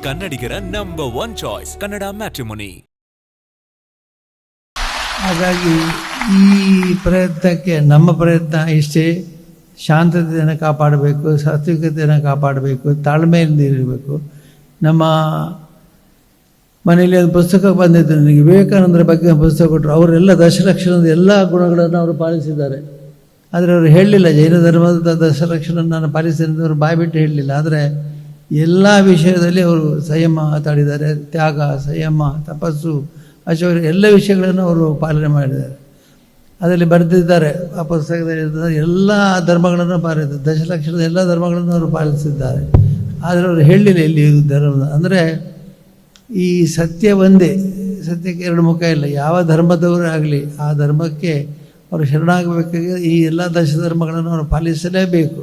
ಕನ್ನಡಿಗರ number 1 choice Kannada matrimony. ಹಾಗಾಗಿ ಈ ಪ್ರಯತ್ನಕ್ಕೆ ನಮ್ಮ ಪ್ರಯತ್ನ ಇಷ್ಟೇ, ಶಾಂತತೆಯನ್ನು ಕಾಪಾಡಬೇಕು, ಸಾತ್ವಿಕತೆಯನ್ನು ಕಾಪಾಡಬೇಕು, ತಾಳ್ಮೆಯಿಂದ ಇರಬೇಕು. ನಮ್ಮ ಮನೆಯಲ್ಲಿ ಒಂದು ಪುಸ್ತಕ ಬಂದಿದ್ದು, ನನಗೆ ವಿವೇಕಾನಂದರ ಬಗ್ಗೆ ಪುಸ್ತಕ ಕೊಟ್ಟರು. ಅವರೆಲ್ಲ ದಶಲಕ್ಷಣದ ಎಲ್ಲ ಗುಣಗಳನ್ನು ಅವರು ಪಾಲಿಸಿದ್ದಾರೆ. ಆದರೆ ಅವರು ಹೇಳಲಿಲ್ಲ, ಜೈನ ಧರ್ಮದ ದಶಲಕ್ಷಣ ನಾನು ಪಾಲಿಸಿದ ಅವರು ಬಾಯ್ಬಿಟ್ಟು ಹೇಳಲಿಲ್ಲ. ಆದರೆ ಎಲ್ಲ ವಿಷಯದಲ್ಲಿ ಅವರು ಸಂಯಮ ಮಾತಾಡಿದ್ದಾರೆ. ತ್ಯಾಗ, ಸಂಯಮ, ತಪಸ್ಸು, ಆಚರಣೆ ಎಲ್ಲ ವಿಷಯಗಳನ್ನು ಅವರು ಪಾಲನೆ ಮಾಡಿದ್ದಾರೆ. ಅದರಲ್ಲಿ ಬರೆದಿದ್ದಾರೆ, ಆ ಪುಸ್ತಕದಲ್ಲಿ ಎಲ್ಲ ಧರ್ಮಗಳನ್ನು ಪಾಲಿಸಿದ್ದಾರೆ, ದಶಲಕ್ಷಣದ ಎಲ್ಲ ಧರ್ಮಗಳನ್ನು ಅವರು ಪಾಲಿಸಿದ್ದಾರೆ. ಆದರೆ ಅವರು ಹೇಳಲಿಲ್ಲ ಇಲ್ಲಿ ಧರ್ಮದ ಅಂದರೆ ಈ ಸತ್ಯ ಒಂದೇ, ಸತ್ಯಕ್ಕೆ ಎರಡು ಮುಖ ಇಲ್ಲ. ಯಾವ ಧರ್ಮದವರೇ ಆಗಲಿ ಆ ಧರ್ಮಕ್ಕೆ ಅವರು ಶರಣಾಗಬೇಕಾಗಿ ಈ ಎಲ್ಲ ದಶಧರ್ಮಗಳನ್ನು ಅವರು ಪಾಲಿಸಲೇಬೇಕು.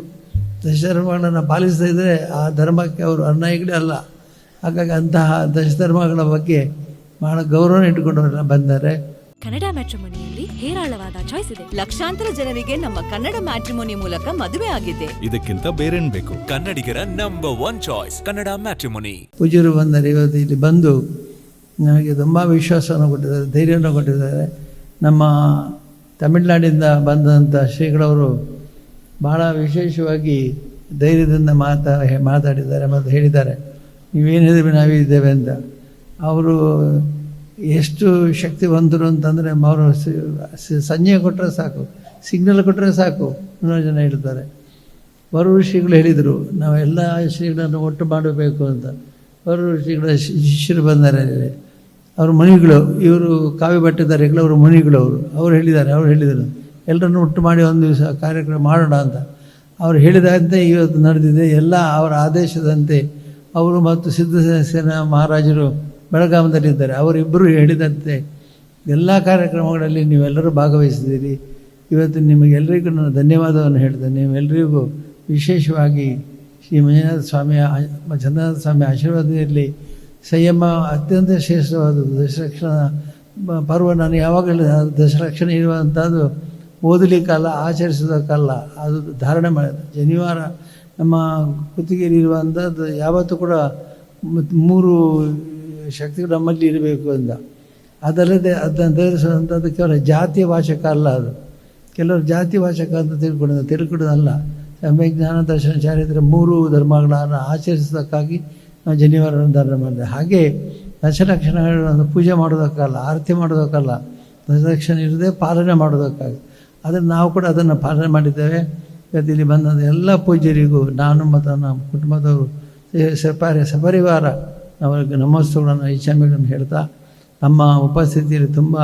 ದಶಧರ್ಮಗಳನ್ನು ಪಾಲಿಸದೇ ಇದ್ದರೆ ಆ ಧರ್ಮಕ್ಕೆ ಅವರು ಅನ್ಯಾಯಿಗಳೇ ಅಲ್ಲ. ಹಾಗಾಗಿ ಅಂತಹ ದಶಧರ್ಮಗಳ ಬಗ್ಗೆ ಬಹಳ ಗೌರವ ಇಟ್ಟುಕೊಂಡು ಬಂದ್ದಾರೆ. ಕನ್ನಡ ಮ್ಯಾಟ್ರಿಮೋನಿಯಲ್ಲಿ ಹೇರಾಳವಾದ ಚಾಯ್ಸ್ ಇದೆ. ಲಕ್ಷಾಂತರ ಜನರಿಗೆ ನಮ್ಮ ಕನ್ನಡ ಮ್ಯಾಟ್ರಿಮೋನಿ ಮೂಲಕ ಮದುವೆ ಆಗಿದೆ. ಇದಕ್ಕಿಂತ ಬೇರೇನ್ ಬೇಕು? ಕನ್ನಡಿಗರ ನಂಬರ್ 1 ಚಾಯ್ಸ್ ಕನ್ನಡ ಮ್ಯಾಟ್ರಿಮೋನಿ. ಪೂಜ್ಯರು ಬಂದರೆ ಇವತ್ತು ಇಲ್ಲಿ ಬಂದು ನನಗೆ ತುಂಬ ವಿಶ್ವಾಸವನ್ನು ಕೊಟ್ಟಿದ್ದಾರೆ, ಧೈರ್ಯವನ್ನು ಕೊಟ್ಟಿದ್ದಾರೆ. ನಮ್ಮ ತಮಿಳುನಾಡಿಂದ ಬಂದಂಥ ಶ್ರೀಗಳವರು ಭಾಳ ವಿಶೇಷವಾಗಿ ಧೈರ್ಯದಿಂದ ಮಾತಾಡಿದ್ದಾರೆ ಮತ್ತು ಹೇಳಿದ್ದಾರೆ, ನೀವೇನಿದ್ದೀವಿ ನಾವಿದ್ದೇವೆ ಅಂತ. ಅವರು ಎಷ್ಟು ಶಕ್ತಿವಂತರು ಅಂತಂದರೆ ಅವರು ಸಂಜೆ ಕೊಟ್ಟರೆ ಸಾಕು, ಸಿಗ್ನಲ್ ಕೊಟ್ಟರೆ ಸಾಕು, 100 ಜನ ಹೇಳ್ತಾರೆ. ವರೂರು ಶ್ರೀಗಳು ಹೇಳಿದರು, ನಾವೆಲ್ಲ ಶ್ರೀಗಳನ್ನು ಒಟ್ಟು ಮಾಡಬೇಕು ಅಂತ. ವರೂರು ಶ್ರೀಗಳ ಶಿಷ್ಯರು ಬಂದರೆ ಅವರು ಮುನಿಗಳು, ಇವರು ಕಾವ್ಯ ಭಟ್ಟಿದಾರೆಗಳು, ಅವರು ಮುನಿಗಳು. ಅವರು ಹೇಳಿದರು ಎಲ್ಲರನ್ನು ಒಟ್ಟು ಮಾಡಿ ಒಂದು ದಿವಸ ಕಾರ್ಯಕ್ರಮ ಮಾಡೋಣ ಅಂತ. ಅವರು ಹೇಳಿದಂತೆ ಇವತ್ತು ನಡೆದಿದೆ. ಎಲ್ಲ ಅವರ ಆದೇಶದಂತೆ ಅವರು ಮತ್ತು ಸಿದ್ಧಸೇನಾ ಮಹಾರಾಜರು ಬೆಳಗಾಮದಲ್ಲಿದ್ದಾರೆ. ಅವರಿಬ್ಬರು ಹೇಳಿದಂತೆ ಎಲ್ಲ ಕಾರ್ಯಕ್ರಮಗಳಲ್ಲಿ ನೀವೆಲ್ಲರೂ ಭಾಗವಹಿಸಿದ್ದೀರಿ. ಇವತ್ತು ನಿಮಗೆಲ್ಲರಿಗೂ ನಾನು ಧನ್ಯವಾದವನ್ನು ಹೇಳ್ತೇನೆ. ನೀವೆಲ್ಲರಿಗೂ ವಿಶೇಷವಾಗಿ ಶ್ರೀ ಮಂಜುನಾಥ ಸ್ವಾಮಿ ಆಶೀರ್ವಾದ ಇರಲಿ. ಸಂಯಮ ಅತ್ಯಂತ ಶ್ರೇಷ್ಠವಾದದ್ದು. ದಶಲಕ್ಷಣ ಪರ್ವ ನಾನು ಯಾವಾಗಲೂ ದಶಲಕ್ಷಣ ಇರುವಂಥದ್ದು ಓದಲಿಕ್ಕಲ್ಲ, ಆಚರಿಸೋದಕ್ಕಲ್ಲ, ಅದು ಧಾರಣೆ ಮಾಡಿದೆ. ಶನಿವಾರ ನಮ್ಮ ಕುತ್ತಿಗೆಯಲ್ಲಿರುವಂಥದ್ದು ಯಾವತ್ತೂ ಕೂಡ 3 ಶಕ್ತಿಗಳು ನಮ್ಮಲ್ಲಿ ಇರಬೇಕು ಅಂತ. ಅದಲ್ಲದೆ ಅದನ್ನು ಧರಿಸುವಂಥದ್ದು ಕೇವಲ ಜಾತಿ ವಾಚಕ ಅಲ್ಲ. ಅದು ಕೆಲವರು ಜಾತಿ ವಾಚಕ ಅಂತ ತಿಳ್ಕೊಳ್ಳೋದಲ್ಲ. ಸಮ್ಯಕ್ ಜ್ಞಾನ ದರ್ಶನ ಚಾರಿತ್ರ್ಯ 3 ಧರ್ಮಗಳನ್ನು ಆಚರಿಸೋದಕ್ಕಾಗಿ ನಾವು ಶನಿವಾರವನ್ನು ಧಾರಣೆ ಮಾಡಿದೆ. ಹಾಗೆ ದಶಲಕ್ಷಣಗಳನ್ನು ಪೂಜೆ ಮಾಡೋದಕ್ಕಲ್ಲ, ಆರತಿ ಮಾಡೋದಕ್ಕಲ್ಲ, ದಶಲಕ್ಷಣ ಇರದೆ ಪಾಲನೆ ಮಾಡೋದಕ್ಕಾಗಿ. ಅದನ್ನು ನಾವು ಕೂಡ ಅದನ್ನು ಪಾಲನೆ ಮಾಡಿದ್ದೇವೆ. ಇವತ್ತು ಇಲ್ಲಿ ಬಂದ ಎಲ್ಲ ಪೂಜ್ಯರಿಗೂ ನಾನು ಮತ್ತು ನಮ್ಮ ಕುಟುಂಬದವರು ಸಪರಿವಾರ ಅವರಿಗೆ ನಮಸ್ತೆಗಳನ್ನು ಇಚ್ಛಾಮಿಗಳನ್ನು ಹೇಳ್ತಾ, ನಮ್ಮ ಉಪಸ್ಥಿತಿಯಲ್ಲಿ ತುಂಬ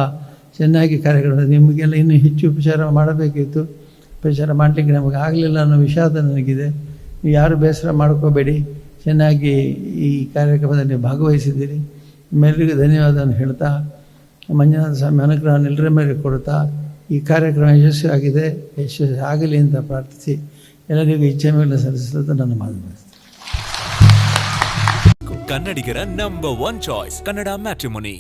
ಚೆನ್ನಾಗಿ ಕಾರ್ಯಕ್ರಮ. ನಿಮಗೆಲ್ಲ ಇನ್ನೂ ಹೆಚ್ಚು ಉಪಚಾರ ಮಾಡಬೇಕಿತ್ತು, ಉಪಚಾರ ಮಾಡಲಿಕ್ಕೆ ನಮಗೆ ಆಗಲಿಲ್ಲ ಅನ್ನೋ ವಿಷಾದ ನನಗಿದೆ. ನೀವು ಯಾರು ಬೇಸರ ಮಾಡ್ಕೋಬೇಡಿ, ಚೆನ್ನಾಗಿ ಈ ಕಾರ್ಯಕ್ರಮದಲ್ಲಿ ಭಾಗವಹಿಸಿದ್ದೀರಿ. ನಿಮ್ಮೆಲ್ಲರಿಗೂ ಧನ್ಯವಾದವನ್ನು ಹೇಳ್ತಾ, ಮಂಜುನಾಥ ಸ್ವಾಮಿ ಅನುಗ್ರಹವನ್ನು ಎಲ್ಲರ ಮೇಲೆ ಕೊಡ್ತಾ ಈ ಕಾರ್ಯಕ್ರಮ ಯಶಸ್ವಿಯಾಗಿದೆ, ಯಶಸ್ವಿ ಆಗಲಿ ಅಂತ ಪ್ರಾರ್ಥಿಸಿ ಎಲ್ಲರಿಗೂ ಇಚ್ಛೆಗಳನ್ನು ಸಲ್ಲಿಸಲು ನನ್ನ ಮಾತು ಮುಗಿಸ್ತೇನೆ. ಕನ್ನಡಿಗರ ನಂಬರ್ 1 ಚಾಯ್ಸ್ ಕನ್ನಡ ಮ್ಯಾಟ್ರಿಮೋನಿ.